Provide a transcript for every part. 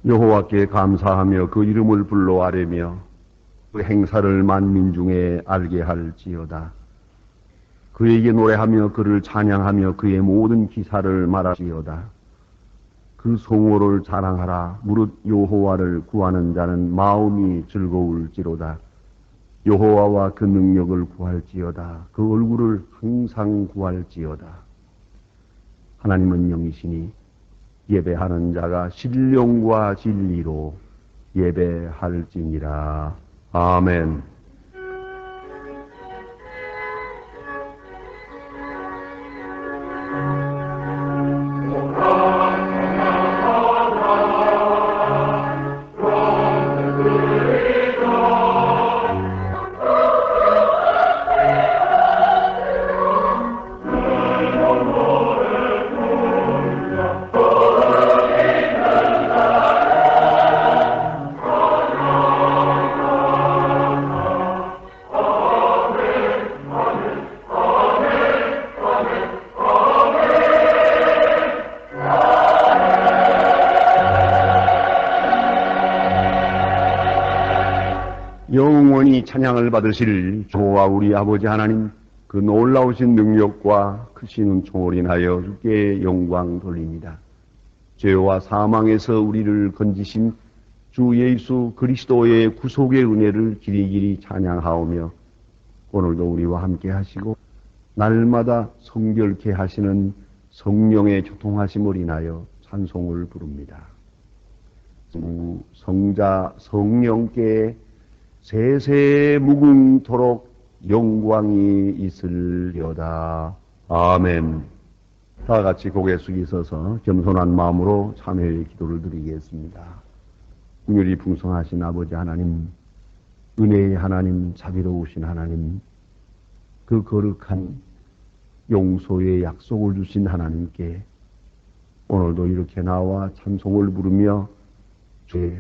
여호와께 감사하며 그 이름을 불러 아뢰며 그 행사를 만민 중에 알게 할지어다. 그에게 노래하며 그를 찬양하며 그의 모든 기사를 말할지어다. 그 성호를 자랑하라. 무릇 여호와를 구하는 자는 마음이 즐거울지로다. 여호와와 그 능력을 구할지어다. 그 얼굴을 항상 구할지어다. 하나님은 영이시니 예배하는 자가 신령과 진리로 예배할지니라. 아멘. 영원히 찬양을 받으실 주와 우리 아버지 하나님, 그 놀라우신 능력과 크신 은총을 인하여 주께 영광 돌립니다. 죄와 사망에서 우리를 건지신 주 예수 그리스도의 구속의 은혜를 길이길이 찬양하오며, 오늘도 우리와 함께 하시고 날마다 성결케 하시는 성령의 교통하심을 인하여 찬송을 부릅니다. 성자 성령께 세세 무궁토록 영광이 있으려다. 아멘. 다 같이 고개 숙이셔서 겸손한 마음으로 참회의 기도를 드리겠습니다. 긍휼이 풍성하신 아버지 하나님, 은혜의 하나님, 자비로우신 하나님, 그 거룩한 용서의 약속을 주신 하나님께 오늘도 이렇게 나와 찬송을 부르며 주의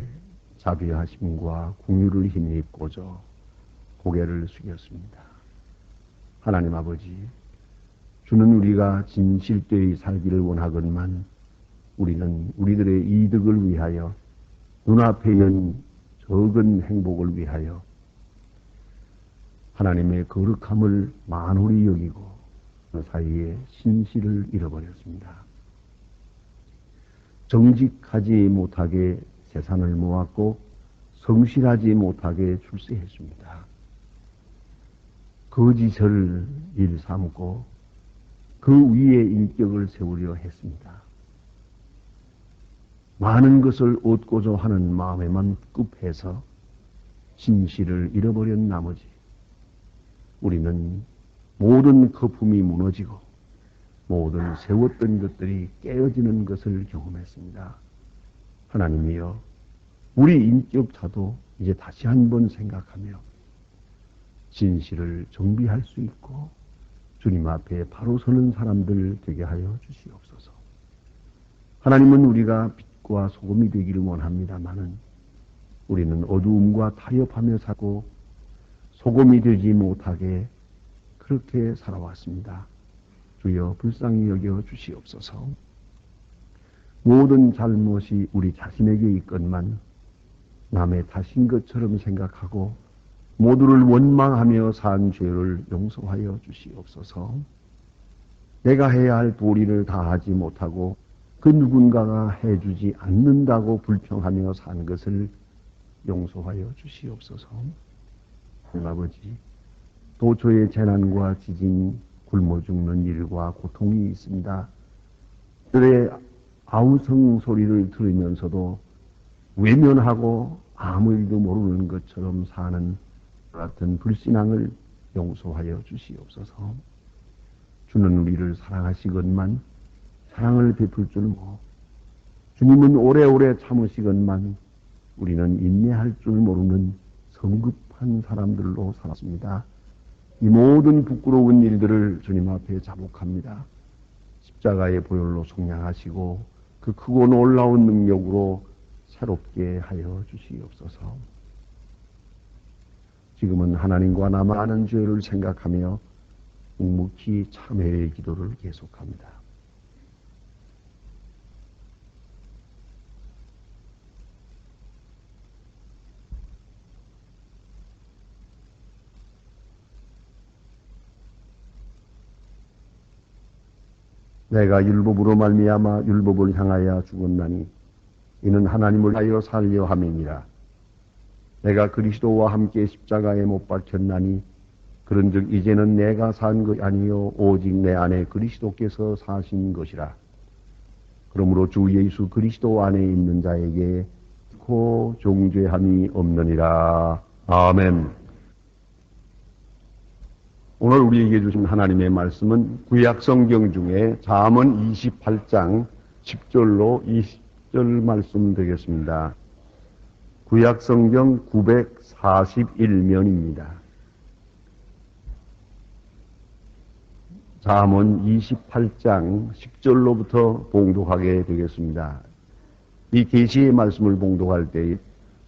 자비하심과 긍휼을 힘입고자 고개를 숙였습니다. 하나님 아버지, 주는 우리가 진실되이 살기를 원하건만 우리는 우리들의 이득을 위하여, 눈앞에 있는 적은 행복을 위하여 하나님의 거룩함을 만홀히 여기고 그 사이에 신실을 잃어버렸습니다. 정직하지 못하게 재산을 모았고 성실하지 못하게 출세했습니다. 거짓을 일삼고 그 위에 인격을 세우려 했습니다. 많은 것을 얻고자 하는 마음에만 급해서 진실을 잃어버린 나머지 우리는 모든 거품이 무너지고 모든 세웠던 것들이 깨어지는 것을 경험했습니다. 하나님이여, 우리 인격차도 이제 다시 한번 생각하며 진실을 정비할 수 있고 주님 앞에 바로 서는 사람들 되게 하여 주시옵소서. 하나님은 우리가 빛과 소금이 되기를 원합니다마는 우리는 어두움과 타협하며 살고 소금이 되지 못하게 그렇게 살아왔습니다. 주여 불쌍히 여겨 주시옵소서. 모든 잘못이 우리 자신에게 있건만 남의 탓인 것처럼 생각하고 모두를 원망하며 산 죄를 용서하여 주시옵소서. 내가 해야 할 도리를 다하지 못하고 그 누군가가 해주지 않는다고 불평하며 산 것을 용서하여 주시옵소서. 아버지, 도처에 재난과 지진, 굶어 죽는 일과 고통이 있습니다. 그들의 아우성 소리를 들으면서도 외면하고 아무 일도 모르는 것처럼 사는 같은 불신앙을 용서하여 주시옵소서. 주는 우리를 사랑하시건만 사랑을 베풀 줄 모르고 주님은 오래오래 참으시건만 우리는 인내할 줄 모르는 성급한 사람들로 살았습니다. 이 모든 부끄러운 일들을 주님 앞에 자복합니다. 십자가의 보혈로 속량하시고 그 크고 놀라운 능력으로 새롭게 하여 주시옵소서. 지금은 하나님과 나 많은 죄를 생각하며 묵묵히 참회의 기도를 계속합니다. 내가 율법으로 말미암아 율법을 향하여 죽었나니 이는 하나님을 하여 살려 함이니라. 내가 그리스도와 함께 십자가에 못 박혔나니 그런즉 이제는 내가 산 것이 아니요 오직 내 안에 그리스도께서 사신 것이라. 그러므로 주 예수 그리스도 안에 있는 자에게 고 종죄함이 없느니라. 아멘. 오늘 우리에게 주신 하나님의 말씀은 구약성경 중에 잠언 28장 10절로 20절 말씀 되겠습니다. 구약성경 941면입니다. 잠언 28장 10절로부터 봉독하게 되겠습니다. 이 계시의 말씀을 봉독할 때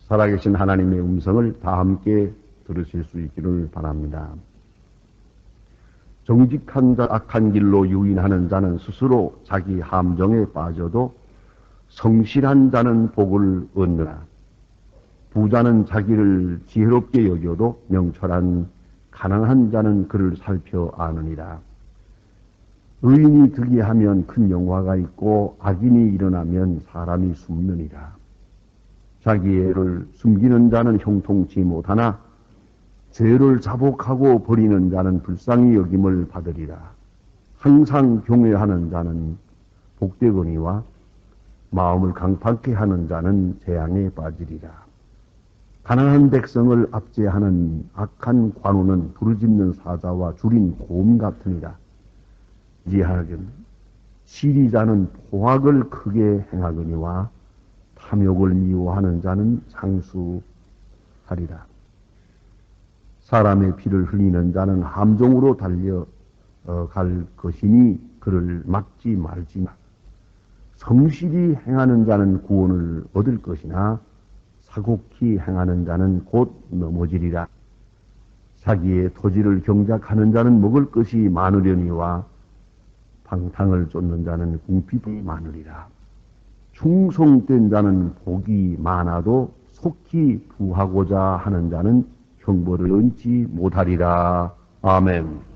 살아계신 하나님의 음성을 다 함께 들으실 수 있기를 바랍니다. 정직한 자 악한 길로 유인하는 자는 스스로 자기 함정에 빠져도 성실한 자는 복을 얻느라. 부자는 자기를 지혜롭게 여겨도 명철한 가난한 자는 그를 살펴 아느니라. 의인이 득이하면 큰 영화가 있고 악인이 일어나면 사람이 숨느니라. 자기의 애를 숨기는 자는 형통치 못하나 죄를 자복하고 버리는 자는 불쌍히 여김을 받으리라. 항상 경외하는 자는 복되거니와 마음을 강팍케 하는 자는 재앙에 빠지리라. 가난한 백성을 압제하는 악한 관우는 부르짖는 사자와 줄인 곰 같으니라. 이하긴 시리자는 포악을 크게 행하거니와 탐욕을 미워하는 자는 장수하리라. 사람의 피를 흘리는 자는 함정으로 달려갈 것이니 그를 막지 말지마. 성실히 행하는 자는 구원을 얻을 것이나 사곡히 행하는 자는 곧 넘어지리라. 자기의 토지를 경작하는 자는 먹을 것이 많으려니와 방탕을 쫓는 자는 궁핍이 많으리라. 충성된 자는 복이 많아도 속히 부하고자 하는 자는 형벌을 얻지 못하리라. 아멘.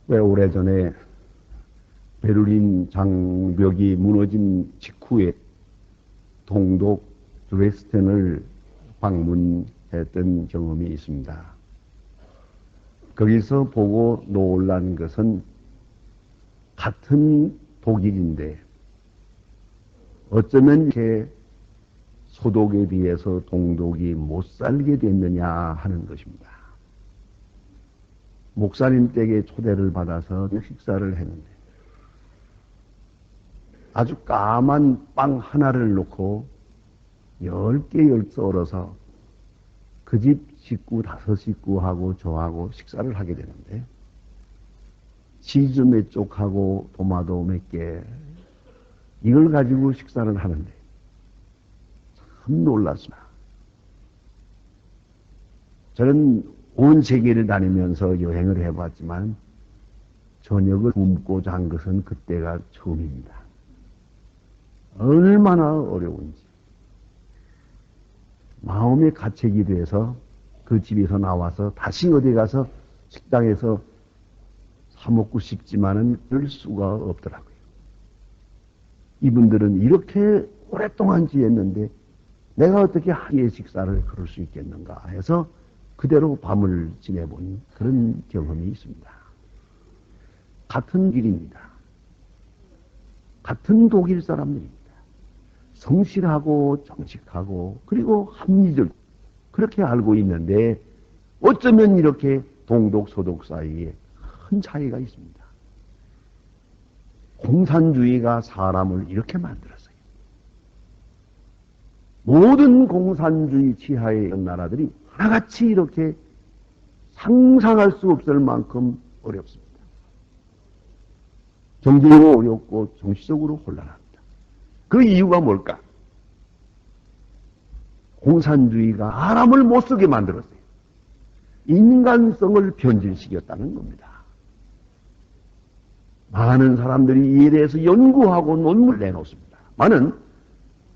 왜 오래전에 베를린 장벽이 무너진 직후에 동독 드레스덴을 방문했던 경험이 있습니다. 거기서 보고 놀란 것은 같은 독일인데 어쩌면 이렇게 소독에 비해서 동독이 못 살게 됐느냐 하는 것입니다. 목사님 댁에 초대를 받아서 식사를 했는데 아주 까만 빵 하나를 놓고 10개 썰어서 그 집 식구 5식구하고 저하고 식사를 하게 되는데 치즈 몇 쪽하고 토마토 몇 개 이걸 가지고 식사를 하는데 참 놀랐습니다. 저는 온 세계를 다니면서 여행을 해봤지만 저녁을 굶고 잔 것은 그때가 처음입니다. 얼마나 어려운지. 마음의 가책이 돼서 그 집에서 나와서 다시 어디 가서 식당에서 사 먹고 싶지만은 그럴 수가 없더라고요. 이분들은 이렇게 오랫동안 지냈는데 내가 어떻게 하루에 식사를 그럴 수 있겠는가 해서 그대로 밤을 지내본 그런 경험이 있습니다. 같은 길입니다. 같은 독일 사람들입니다. 성실하고 정직하고 그리고 합리적 그렇게 알고 있는데 어쩌면 이렇게 동독 소독 사이에 큰 차이가 있습니다. 공산주의가 사람을 이렇게 만들었어요. 모든 공산주의 지하에 있는 나라들이 하나같이 이렇게 상상할 수 없을 만큼 어렵습니다. 경제적으로 어렵고 정치적으로 혼란합니다. 그 이유가 뭘까? 공산주의가 사람을 못 쓰게 만들었어요. 인간성을 변질시켰다는 겁니다. 많은 사람들이 이에 대해서 연구하고 논문을 내놓습니다. 많은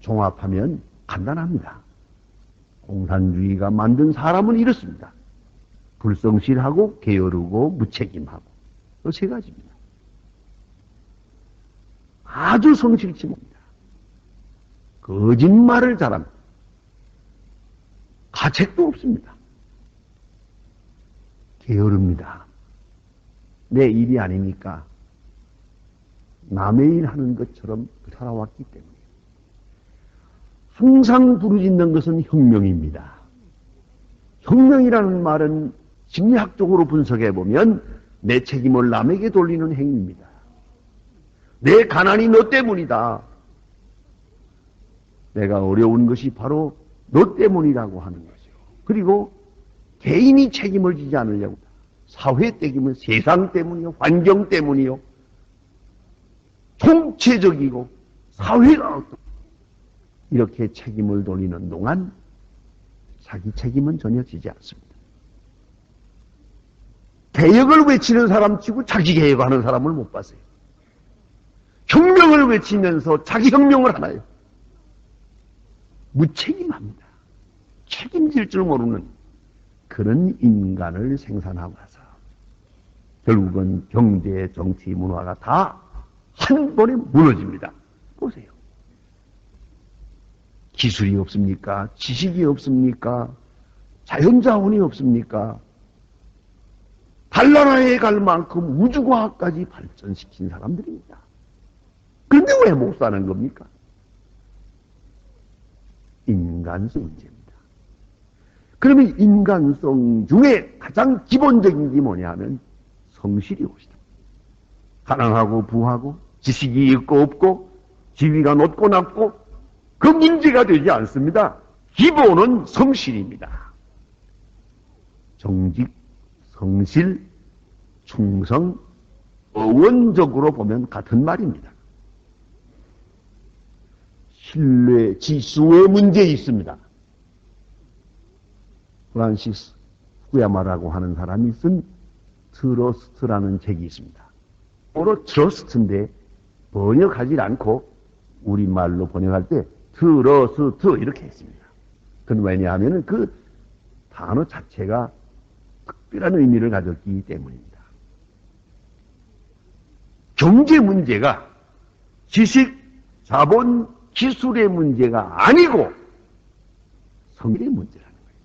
종합하면 간단합니다. 공산주의가 만든 사람은 이렇습니다. 불성실하고 게으르고 무책임하고 이 세 가지입니다. 아주 성실치 못합니다. 거짓말을 잘합니다. 가책도 없습니다. 게으릅니다. 내 일이 아니니까 남의 일 하는 것처럼 살아왔기 때문에 항상 부르짖는 것은 혁명입니다. 혁명이라는 말은 심리학적으로 분석해 보면 내 책임을 남에게 돌리는 행위입니다. 내 가난이 너 때문이다. 내가 어려운 것이 바로 너 때문이라고 하는 거죠. 그리고 개인이 책임을 지지 않으려고 사회 책임은 세상 때문이요, 환경 때문이요, 총체적이고 사회가 이렇게 책임을 돌리는 동안 자기 책임은 전혀 지지 않습니다. 개혁을 외치는 사람 치고 자기 개혁하는 사람을 못 봤어요. 혁명을 외치면서 자기 혁명을 하나요. 무책임합니다. 책임질 줄 모르는 그런 인간을 생산하고 나서 결국은 경제, 정치, 문화가 다 한 번에 무너집니다. 보세요. 기술이 없습니까? 지식이 없습니까? 자연자원이 없습니까? 달나라에 갈 만큼 우주과학까지 발전시킨 사람들입니다. 그런데 왜 못 사는 겁니까? 인간성 문제입니다. 그러면 인간성 중에 가장 기본적인 게 뭐냐 하면 성실이 옵시다. 가난하고 부하고 지식이 있고 없고 지위가 높고 낮고 그 문제가 되지 않습니다. 기본은 성실입니다. 정직, 성실, 충성, 어원적으로 보면 같은 말입니다. 신뢰 지수의 문제 있습니다. 프란시스 후야마라고 하는 사람이 쓴 트러스트라는 책이 있습니다. 바로 트러스트인데 번역하지 않고 우리말로 번역할 때 트러스트 이렇게 했습니다. 그건 왜냐하면 그 단어 자체가 특별한 의미를 가졌기 때문입니다. 경제 문제가 지식, 자본, 기술의 문제가 아니고 성질의 문제라는 거예요.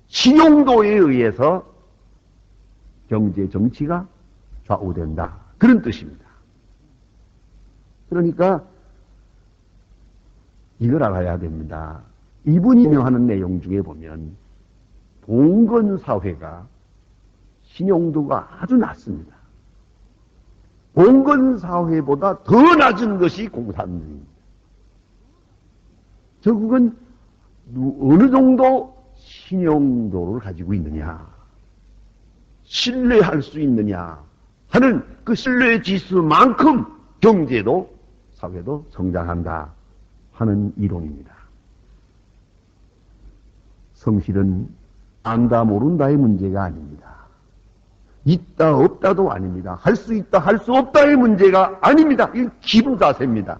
신용도에 의해서 경제, 정치가 좌우된다. 그런 뜻입니다. 그러니까 이걸 알아야 됩니다. 이분이 명하는 내용 중에 보면 봉건사회가 신용도가 아주 낮습니다. 봉건사회보다 더 낮은 것이 공산주의입니다. 결국은 어느 정도 신용도를 가지고 있느냐, 신뢰할 수 있느냐 하는 그 신뢰 지수만큼 경제도 사회도 성장한다 하는 이론입니다. 성실은 안다 모른다의 문제가 아닙니다. 있다 없다도 아닙니다. 할 수 있다 할 수 없다의 문제가 아닙니다. 이건 기본 자세입니다.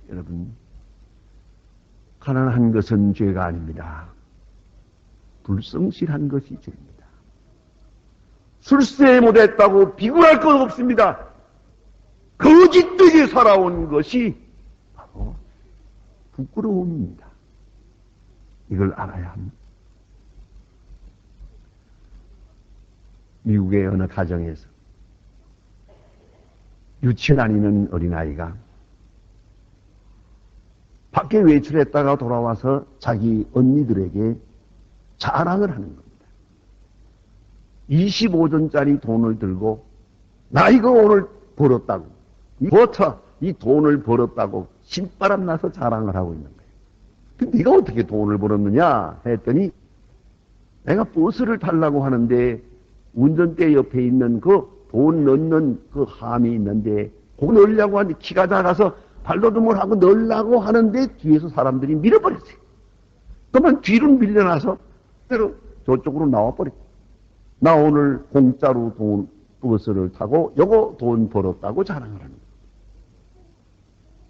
여러분, 가난한 것은 죄가 아닙니다. 불성실한 것이 죄입니다. 출세 못했다고 비굴할 것 없습니다. 거짓되게 살아온 것이 바로 부끄러움입니다. 이걸 알아야 합니다. 미국의 어느 가정에서 유치원 다니는 어린아이가 밖에 외출했다가 돌아와서 자기 언니들에게 자랑을 하는 겁니다. 25전짜리 돈을 들고 나 이거 오늘 벌었다고, 이 돈을 벌었다고 신바람 나서 자랑을 하고 있는 거예요. 근데 네가 어떻게 돈을 벌었느냐 했더니 내가 버스를 타려고 하는데 운전대 옆에 있는 그 돈 넣는 그 함이 있는데 그거 넣으려고 하는데 키가 작아서 발로듬을 하고 넣으려고 하는데 뒤에서 사람들이 밀어버렸어요. 그러면 뒤로 밀려나서 저쪽으로 나와버렸어요. 나 오늘 공짜로 버스를 타고 요거 돈 벌었다고 자랑을 합니다.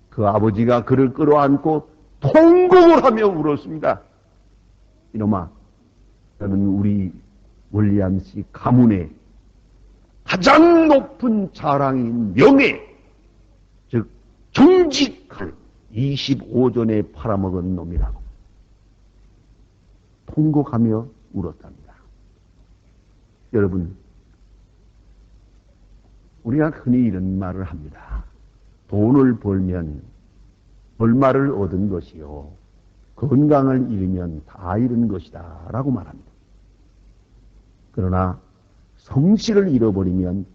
그 아버지가 그를 끌어안고 통곡을 하며 울었습니다. 이놈아, 너는 우리 월리암 씨 가문의 가장 높은 자랑인 명예, 즉 정직한 25전에 팔아먹은 놈이라고 통곡하며 울었답니다. 여러분, 우리가 흔히 이런 말을 합니다. 돈을 벌면 얼마를 얻은 것이요, 건강을 잃으면 다 잃은 것이다 라고 말합니다. 그러나 성실을 잃어버리면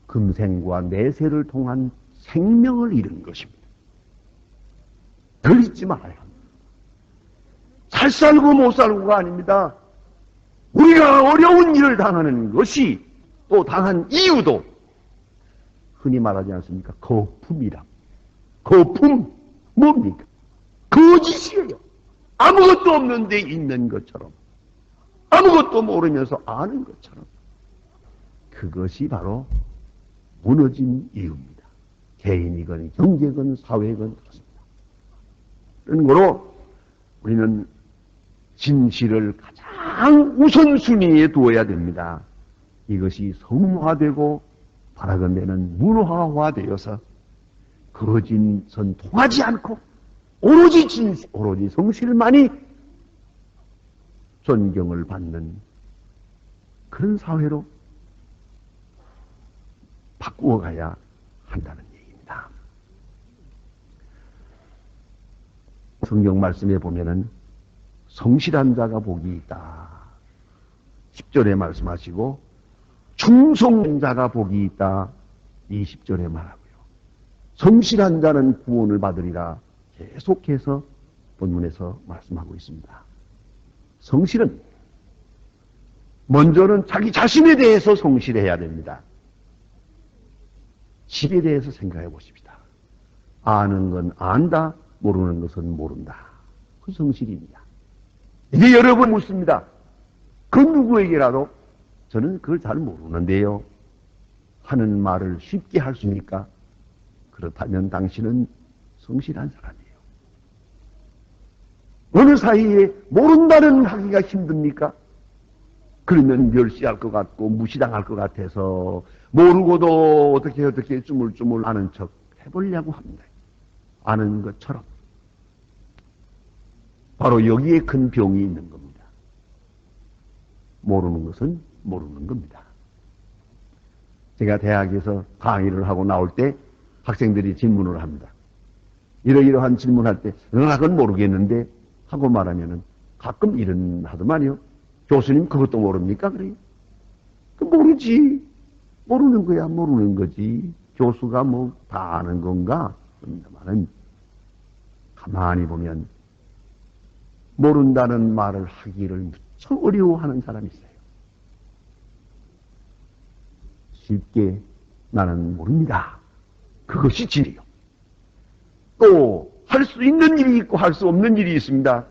금생과 내세를 통한 생명을 잃은 것입니다. 덜 잊지 말아요. 잘 살고 못 살고가 아닙니다. 우리가 어려운 일을 당하는 것이, 또 당한 이유도 흔히 말하지 않습니까? 거품이라. 거품 뭡니까? 거짓이에요. 아무것도 없는데 있는 것처럼, 아무것도 모르면서 아는 것처럼. 그것이 바로 무너진 이유입니다. 개인이건 경제건 사회건 그렇습니다. 그런 거로 우리는 진실을 가장 우선순위에 두어야 됩니다. 이것이 성화되고 바라건대는 문화화되어서 거짓은 통하지 않고 오로지 진실, 오로지 성실만이 존경을 받는 그런 사회로 바꾸어가야 한다는 얘기입니다. 성경 말씀에 보면은 성실한 자가 복이 있다. 10절에 말씀하시고 충성된 자가 복이 있다. 20절에 말하고요. 성실한 자는 구원을 받으리라. 계속해서 본문에서 말씀하고 있습니다. 성실은 먼저는 자기 자신에 대해서 성실해야 됩니다. 집에 대해서 생각해 보십시다. 아는 건 안다, 모르는 것은 모른다. 그 성실입니다. 이제 여러분 묻습니다. 그 누구에게라도 저는 그걸 잘 모르는데요 하는 말을 쉽게 할 수 있습니까? 그렇다면 당신은 성실한 사람이에요. 어느 사이에 모른다는 하기가 힘듭니까? 그러면 멸시할 것 같고 무시당할 것 같아서 모르고도 어떻게 쭈물쭈물 아는 척 해보려고 합니다. 아는 것처럼. 바로 여기에 큰 병이 있는 겁니다. 모르는 것은 모르는 겁니다. 제가 대학에서 강의를 하고 나올 때 학생들이 질문을 합니다. 이러이러한 질문할 때 그건 모르겠는데 하고 말하면은 가끔 이런 하더만요. 교수님 그것도 모릅니까? 그래요. 모르지. 모르는 거야. 모르는 거지. 교수가 뭐 다 아는 건가? 그런다마는 가만히 보면 모른다는 말을 하기를 무척 어려워하는 사람이 있어요. 쉽게 나는 모릅니다. 그것이 진리요. 또 할 수 있는 일이 있고 할 수 없는 일이 있습니다.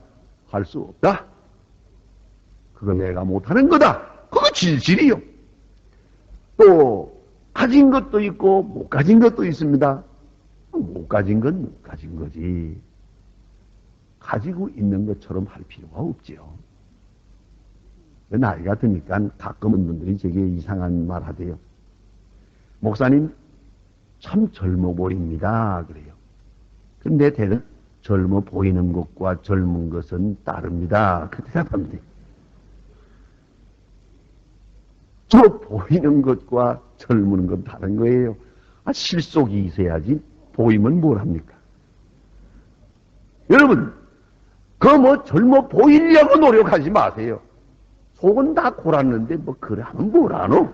할 수 없다. 그건 내가 못하는 거다. 그거 진실이요. 또 가진 것도 있고 못 가진 것도 있습니다. 못 가진 건 못 가진 거지. 가지고 있는 것처럼 할 필요가 없지요. 나이가 드니까 가끔은 분들이 제게 이상한 말 하대요. 목사님 참 젊어 보입니다. 그래요. 근데 대는 젊어 보이는 것과 젊은 것은 다릅니다. 그 대답합니다. 저 보이는 것과 젊은 건 다른 거예요. 실속이 있어야지 보이면 뭘 합니까? 여러분, 뭐 젊어 보이려고 노력하지 마세요. 속은 다 골았는데 그래 하면 뭘 하노?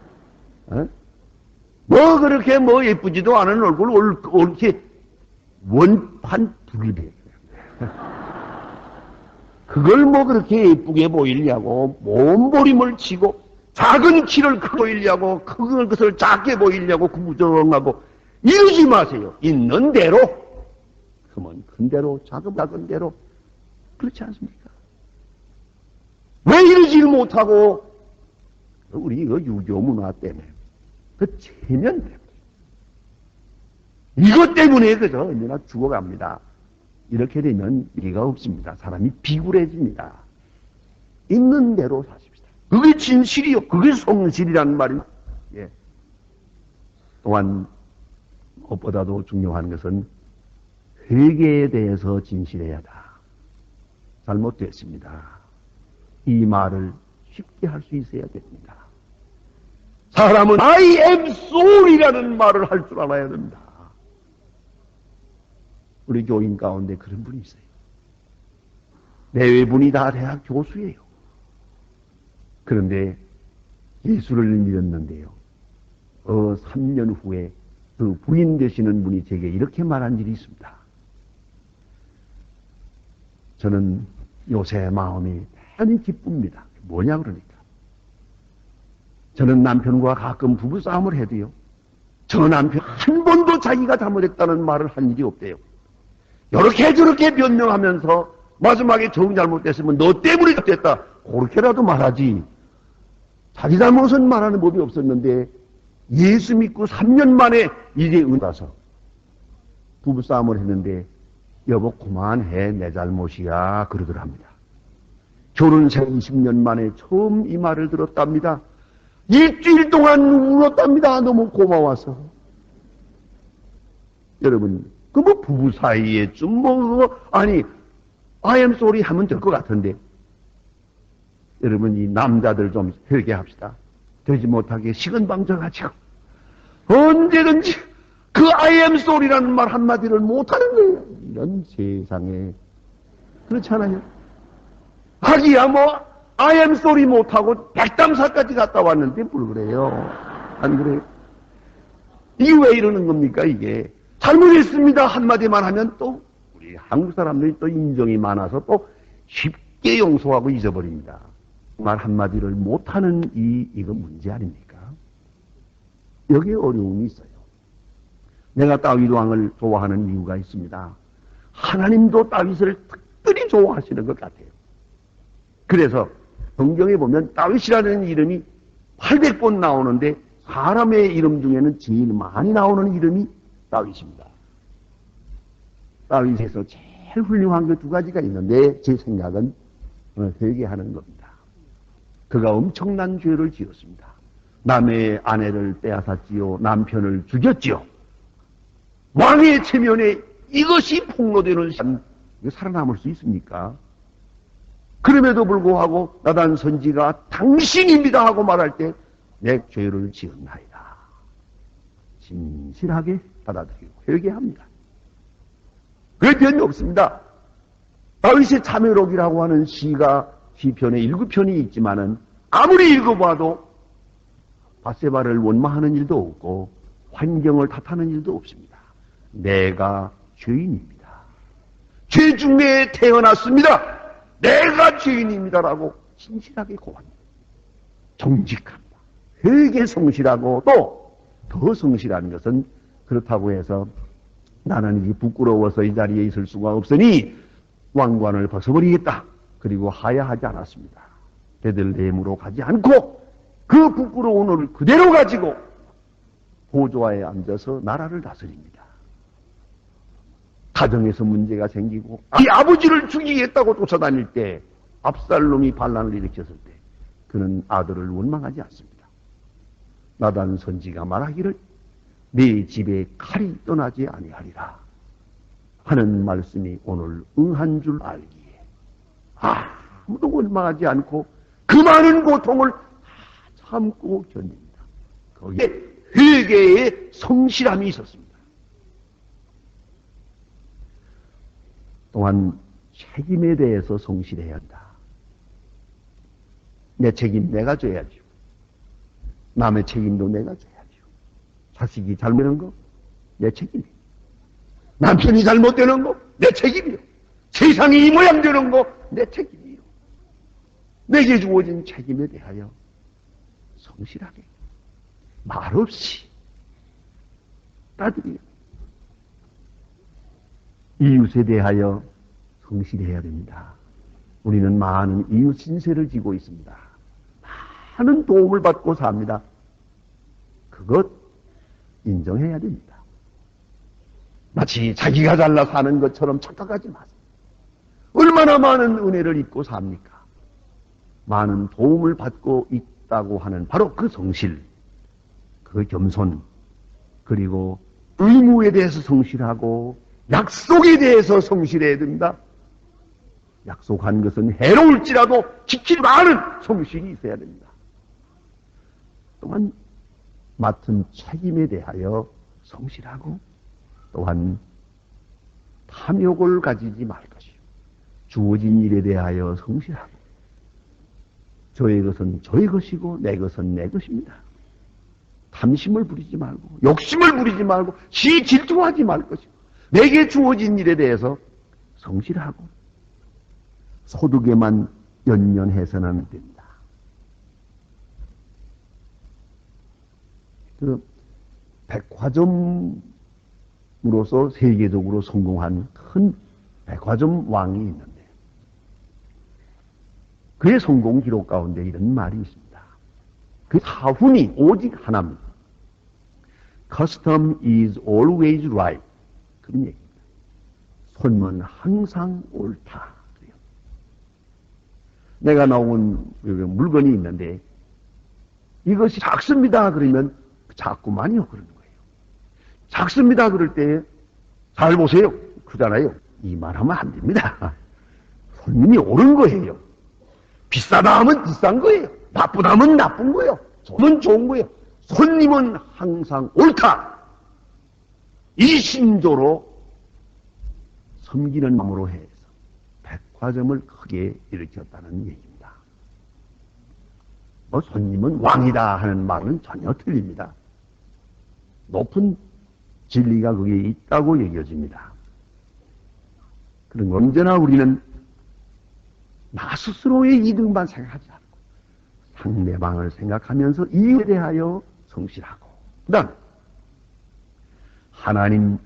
그렇게 예쁘지도 않은 얼굴 이렇게 원판 불배. 그걸 그렇게 예쁘게 보이려고 몸부림을 치고 작은 키를 크게 보이려고 그것을 작게 보이려고 구부정하고 이러지 마세요. 있는 대로 크면 큰 대로 작은 대로 그렇지 않습니까? 왜 이러질 못하고 우리 유교 문화 때문에 체면 때문에 이것 때문에 그저 언제나 죽어갑니다. 이렇게 되면 이가 없습니다. 사람이 비굴해집니다. 있는 대로 사십시다. 그게 진실이요. 그게 성실이라는 말입니다. 예. 또한 무엇보다도 중요한 것은 회개에 대해서 진실해야 한다. 잘못됐습니다. 이 말을 쉽게 할 수 있어야 됩니다. 사람은 I am sorry라는 말을 할 줄 알아야 됩니다. 우리 교인 가운데 그런 분이 있어요. 내외분이 다 대학 교수예요. 그런데 예수를 믿었는데요. 3년 후에 그 부인 되시는 분이 제게 이렇게 말한 일이 있습니다. 저는 요새 마음이 대단히 기쁩니다. 뭐냐 그러니까. 저는 남편과 가끔 부부싸움을 해도요. 저 남편 한 번도 자기가 잘못했다는 말을 한 일이 없대요. 이렇게 저렇게 변명하면서 마지막에 정 잘못됐으면 너 때문에 됐다. 그렇게라도 말하지. 자기 잘못은 말하는 법이 없었는데 예수 믿고 3년 만에 이제 은가서 부부싸움을 했는데 여보 그만해 내 잘못이야 그러더랍니다. 결혼생 20년 만에 처음 이 말을 들었답니다. 일주일 동안 울었답니다. 너무 고마워서. 여러분 부부 사이에 좀 아니 I am sorry 하면 될 것 같은데 여러분 이 남자들 좀 회개합시다. 되지 못하게 시건방져가지고 언제든지 그 I am sorry라는 말 한마디를 못하는 거예요. 이런 세상에 그렇잖아요. 하기야 I am sorry 못하고 백담사까지 갔다 왔는데 뭘 그래요. 안 그래요? 이게 왜 이러는 겁니까 이게. 잘못했습니다 한마디만 하면 또 우리 한국 사람들이 또 인정이 많아서 또 쉽게 용서하고 잊어버립니다. 말 한마디를 못하는 이거 문제 아닙니까? 여기에 어려움이 있어요. 내가 다윗 왕을 좋아하는 이유가 있습니다. 하나님도 다윗을 특별히 좋아하시는 것 같아요. 그래서 성경에 보면 다윗이라는 이름이 800번 나오는데 사람의 이름 중에는 제일 많이 나오는 이름이 다윗입니다. 다윗에서 제일 훌륭한 그 두 가지가 있는데 제 생각은 회개하는 겁니다. 그가 엄청난 죄를 지었습니다. 남의 아내를 빼앗았지요. 남편을 죽였지요. 왕의 체면에 이것이 폭로되는 시간, 살아남을 수 있습니까? 그럼에도 불구하고 나단 선지가 당신입니다 하고 말할 때 내 죄를 지었나이다. 진실하게 받아들이고 회개합니다. 그럴 변이 없습니다. 다윗의 참회록이라고 하는 시편에 7편이 있지만은 아무리 읽어봐도 밧세바를 원망하는 일도 없고 환경을 탓하는 일도 없습니다. 내가 죄인입니다. 죄 중에 태어났습니다. 내가 죄인입니다라고 진실하게 고합니다. 정직합니다. 회개 성실하고 또 더 성실한 것은 그렇다고 해서 나는 이제 부끄러워서 이 자리에 있을 수가 없으니 왕관을 벗어버리겠다. 그리고 하야하지 않았습니다. 베들레헴으로 가지 않고 그 부끄러운 옷을 그대로 가지고 보좌에 앉아서 나라를 다스립니다. 가정에서 문제가 생기고 이 아버지를 죽이겠다고 쫓아다닐 때 압살롬이 반란을 일으켰을 때 그는 아들을 원망하지 않습니다. 나단 선지가 말하기를 네 집에 칼이 떠나지 아니하리라 하는 말씀이 오늘 응한 줄 알기에 아무도 원망하지 않고 그 많은 고통을 참고 견딥니다. 거기에 회개의 성실함이 있었습니다. 또한 책임에 대해서 성실해야 한다. 내 책임 내가 져야죠. 남의 책임도 내가 져야죠. 자식이 잘못되는 거 내 책임이에요. 남편이 잘못되는 거 내 책임이에요. 세상이 이 모양 되는 거 내 책임이에요. 내게 주어진 책임에 대하여 성실하게 말없이 따뜻히 이웃에 대하여 성실해야 됩니다. 우리는 많은 이웃 신세를 지고 있습니다. 많은 도움을 받고 삽니다. 그것 인정해야 됩니다. 마치 자기가 잘나 사는 것처럼 착각하지 마세요. 얼마나 많은 은혜를 입고 삽니까? 많은 도움을 받고 있다고 하는 바로 그 성실, 그 겸손, 그리고 의무에 대해서 성실하고 약속에 대해서 성실해야 됩니다. 약속한 것은 해로울지라도 지키지 않은 성실이 있어야 됩니다. 또한 맡은 책임에 대하여 성실하고 또한 탐욕을 가지지 말 것이요. 주어진 일에 대하여 성실하고 저의 것은 저의 것이고 내 것은 내 것입니다. 탐심을 부리지 말고 욕심을 부리지 말고 질투하지 말 것이고 내게 주어진 일에 대해서 성실하고 소득에만 연연해서는 안 됩니다. 그 백화점으로서 세계적으로 성공한 큰 백화점 왕이 있는데 그의 성공 기록 가운데 이런 말이 있습니다. 그 사훈이 오직 하나입니다. Custom is always right. 그런 얘기입니다. 손은 항상 옳다. 그래요. 내가 나온 물건이 있는데 이것이 작습니다. 그러면 자꾸만요. 그러는 거예요. 작습니다. 그럴 때 잘 보세요. 크잖아요. 이 말하면 안 됩니다. 손님이 옳은 거예요. 비싸다 하면 비싼 거예요. 나쁘다 하면 나쁜 거예요. 손은 좋은 거예요. 손님은 항상 옳다. 이 신조로 섬기는 마음으로 해서 백화점을 크게 일으켰다는 얘기입니다. 손님은 왕이다 하는 말은 전혀 틀립니다. 높은 진리가 거기에 있다고 여겨집니다. 그런 언제나 우리는 나 스스로의 이득만 생각하지 않고 상대방을 생각하면서 이에 대하여 성실하고 그 다음 하나님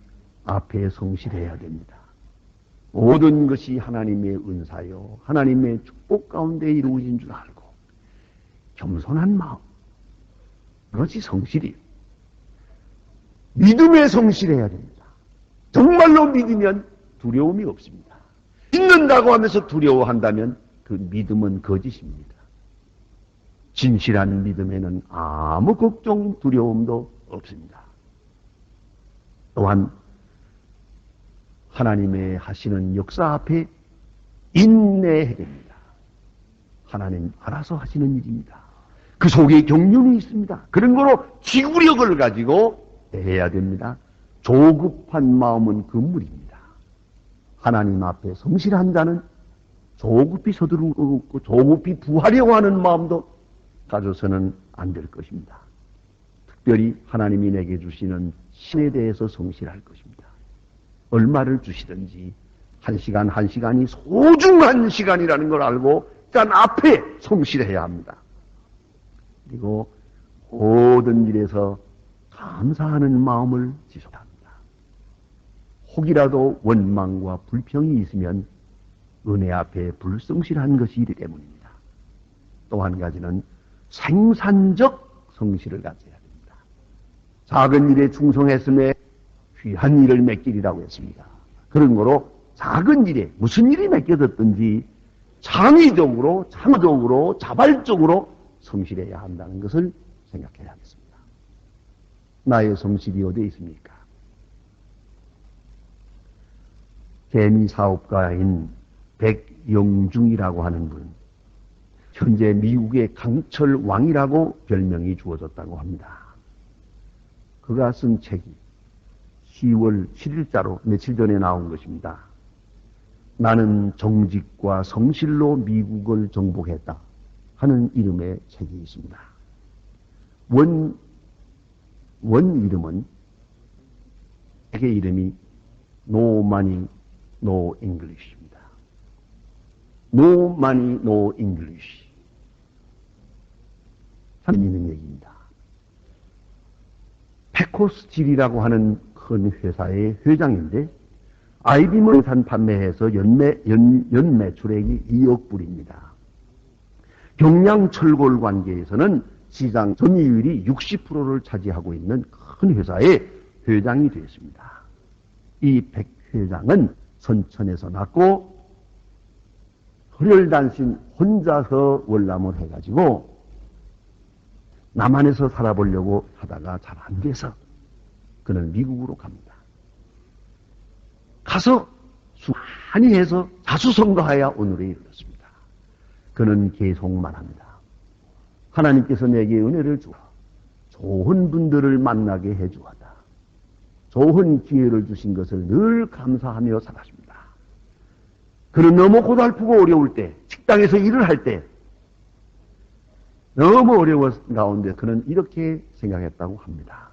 앞에 성실해야 됩니다. 모든 것이 하나님의 은사요 하나님의 축복 가운데 이루어진 줄 알고 겸손한 마음 그것이 성실이에요. 믿음에 성실해야 됩니다. 정말로 믿으면 두려움이 없습니다. 믿는다고 하면서 두려워한다면 그 믿음은 거짓입니다. 진실한 믿음에는 아무 걱정, 두려움도 없습니다. 또한 하나님의 하시는 역사 앞에 인내해야 됩니다. 하나님 알아서 하시는 일입니다. 그 속에 경륜이 있습니다. 그런 거로 지구력을 가지고 대해야 됩니다. 조급한 마음은 금물입니다. 하나님 앞에 성실한 자는 조급히 서두르고 조급히 부하려고 하는 마음도 가져서는 안 될 것입니다. 특별히 하나님이 내게 주시는 신에 대해서 성실할 것입니다. 얼마를 주시든지 한 시간 한 시간이 소중한 시간이라는 걸 알고 일단 앞에 성실해야 합니다. 그리고 모든 일에서 감사하는 마음을 지속합니다. 혹이라도 원망과 불평이 있으면 은혜 앞에 불성실한 것이기 때문입니다. 또 한 가지는 생산적 성실을 가져야 됩니다. 작은 일에 충성했음에 귀한 일을 맡기리라고 했습니다. 그런 거로 작은 일에 무슨 일이 맡겨졌든지 창의적으로, 창조적으로, 자발적으로 성실해야 한다는 것을 생각해야 하겠습니다. 나의 성실이 어디에 있습니까? 개미 사업가인 백영중이라고 하는 분, 현재 미국의 강철 왕이라고 별명이 주어졌다고 합니다. 그가 쓴 책이 10월 7일자로 며칠 전에 나온 것입니다. 나는 정직과 성실로 미국을 정복했다 하는 이름의 책이 있습니다. 원 이름은, 책의 이름이 No Money, No English입니다. No Money, No English. 참 있는 얘기입니다. 패코스틸이라고 하는 큰 회사의 회장인데 IBM 산 판매해서 연 매출액이 2억 불입니다. 경량 철골 관계에서는 시장 점유율이 60%를 차지하고 있는 큰 회사의 회장이 되었습니다. 이 백 회장은 선천에서 낳고 혈혈단신 혼자서 월남을 해가지고 남한에서 살아보려고 하다가 잘 안 돼서 그는 미국으로 갑니다. 가서 수많이 해서 자수성가하여 오늘에 이르렀습니다. 그는 계속 말합니다. 하나님께서 내게 은혜를 주어 좋은 분들을 만나게 해주었다. 좋은 기회를 주신 것을 늘 감사하며 살았습니다. 그는 너무 고달프고 어려울 때, 식당에서 일을 할 때 너무 어려운 가운데 그는 이렇게 생각했다고 합니다.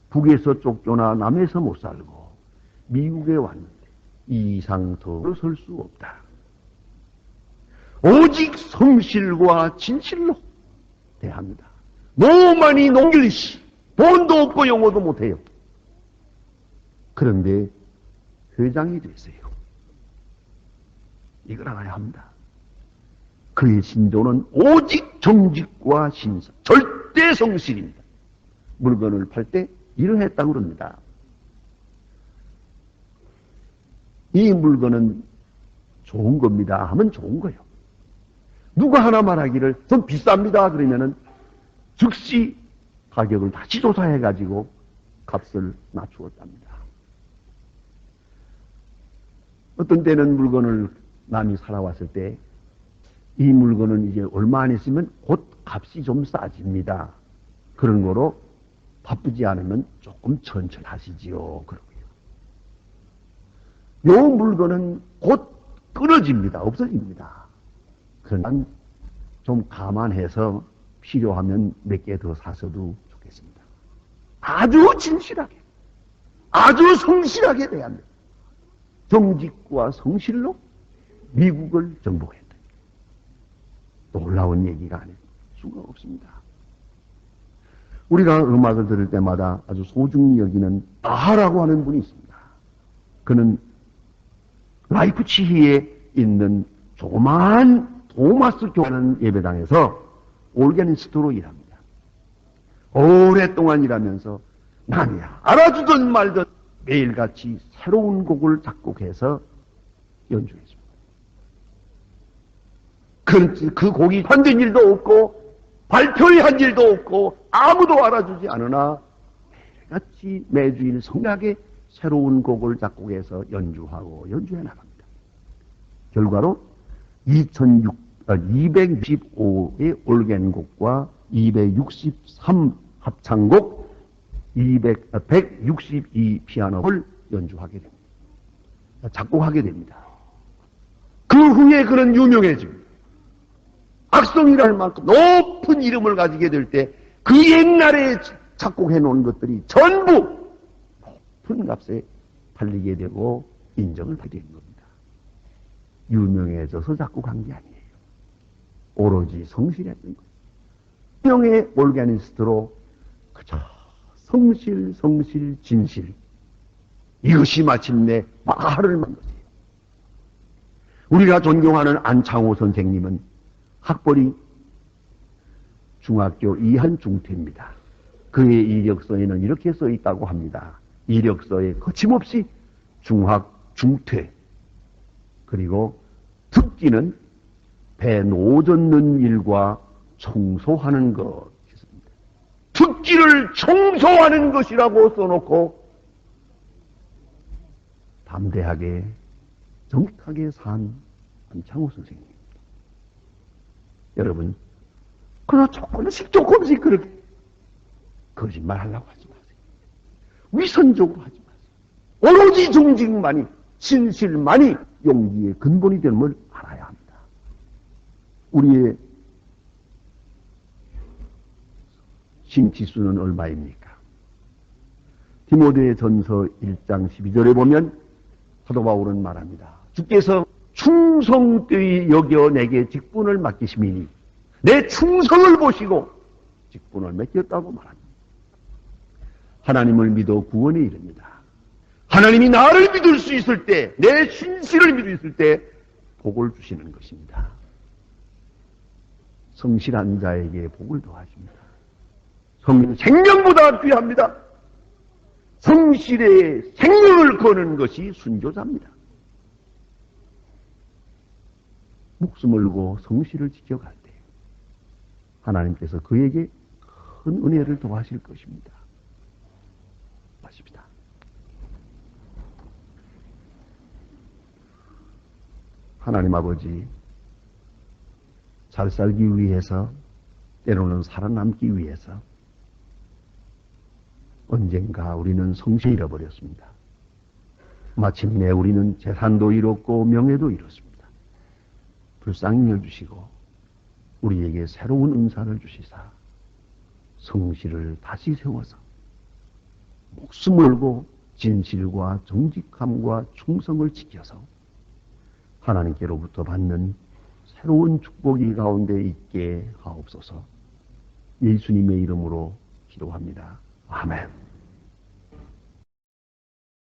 북에서 쫓겨나 남에서 못 살고 미국에 왔는데 이 이상 더 설 수 없다. 오직 성실과 진실로 대합니다. 노만이 농길리시 돈도 없고 영어도 못해요. 그런데 회장이 됐어요. 이걸 알아야 합니다. 그의 신조는 오직 정직과 신성, 절대 성실입니다. 물건을 팔 때 일을 했다고 그럽니다. 이 물건은 좋은 겁니다 하면 좋은 거예요. 누가 하나 말하기를 좀 비쌉니다 그러면은 즉시 가격을 다시 조사해가지고 값을 낮추었답니다. 어떤 때는 물건을 남이 살아왔을 때 이 물건은 이제 얼마 안 있으면 곧 값이 좀 싸집니다. 그런 거로 바쁘지 않으면 조금 천천히 하시지요. 그러고요. 요 물건은 곧 끊어집니다. 없어집니다. 그러나 좀 감안해서 필요하면 몇 개 더 사서도 좋겠습니다. 아주 진실하게, 아주 성실하게 대합니다. 정직과 성실로 미국을 정복했다. 놀라운 얘기가 아닐 수가 없습니다. 우리가 음악을 들을 때마다 아주 소중히 여기는 아하라고 하는 분이 있습니다. 그는 라이프치히에 있는 조그마한 도마스 교회라는 예배당에서 오르게니스트로 일합니다. 오랫동안 일하면서 남이 알아주든 말든 매일같이 새로운 곡을 작곡해서 연주했습니다. 그 곡이 만든 일도 없고 발표한 일도 없고 아무도 알아주지 않으나 매일같이 매주일 성악에 새로운 곡을 작곡해서 연주해 나갑니다. 결과로 265의 올겐곡과 263 합창곡, 162 피아노를 연주하게 됩니다. 작곡하게 됩니다. 그 후에 그는 유명해집니다. 악성이라 할 만큼 높은 이름을 가지게 될 때 그 옛날에 작곡해 놓은 것들이 전부 높은 값에 팔리게 되고 인정을 받게 된 겁니다. 유명해져서 작곡한 게 아니에요. 오로지 성실했던 거예요. 유명의 올게니스트로 그저 성실, 진실, 이것이 마침내 마하를 만들었어요. 우리가 존경하는 안창호 선생님은 학벌이 중학교 이한중퇴입니다. 그의 이력서에는 이렇게 써 있다고 합니다. 이력서에 거침없이 중학, 중퇴, 그리고 특기는 배 노젓는 일과 청소하는 것. 특기를 청소하는 것이라고 써놓고 담대하게 정직하게 산 안창호 선생님. 여러분, 그러나 조금씩 그렇게 거짓말 하려고 하지 마세요. 위선적으로 하지 마세요. 오로지 정직만이, 진실만이 용기의 근본이 됨을 알아야 합니다. 우리의 신치수는 얼마입니까? 디모데 전서 1장 12절에 보면 사도 바울은 말합니다. 주께서 충성되이 여겨 내게 직분을 맡기심이니 내 충성을 보시고 직분을 맡겼다고 말합니다. 하나님을 믿어 구원에 이릅니다. 하나님이 나를 믿을 수 있을 때, 내 신실을 믿을 수 있을 때 복을 주시는 것입니다. 성실한 자에게 복을 더하십니다. 생명보다 귀합니다. 성실에 생명을 거는 것이 순교자입니다. 목숨을 걸고 성실을 지켜갈 때 하나님께서 그에게 큰 은혜를 더하실 것입니다. 마십시다. 하나님 아버지, 잘 살기 위해서, 때로는 살아남기 위해서 언젠가 우리는 성실을 잃어버렸습니다. 마침내 우리는 재산도 잃었고 명예도 잃었습니다. 불쌍히 여주시고 우리에게 새로운 은사를 주시사 성실을 다시 세워서 목숨을 걸고 진실과 정직함과 충성을 지켜서 하나님께로부터 받는 새로운 축복이 가운데 있게 하옵소서. 예수님의 이름으로 기도합니다. 아멘.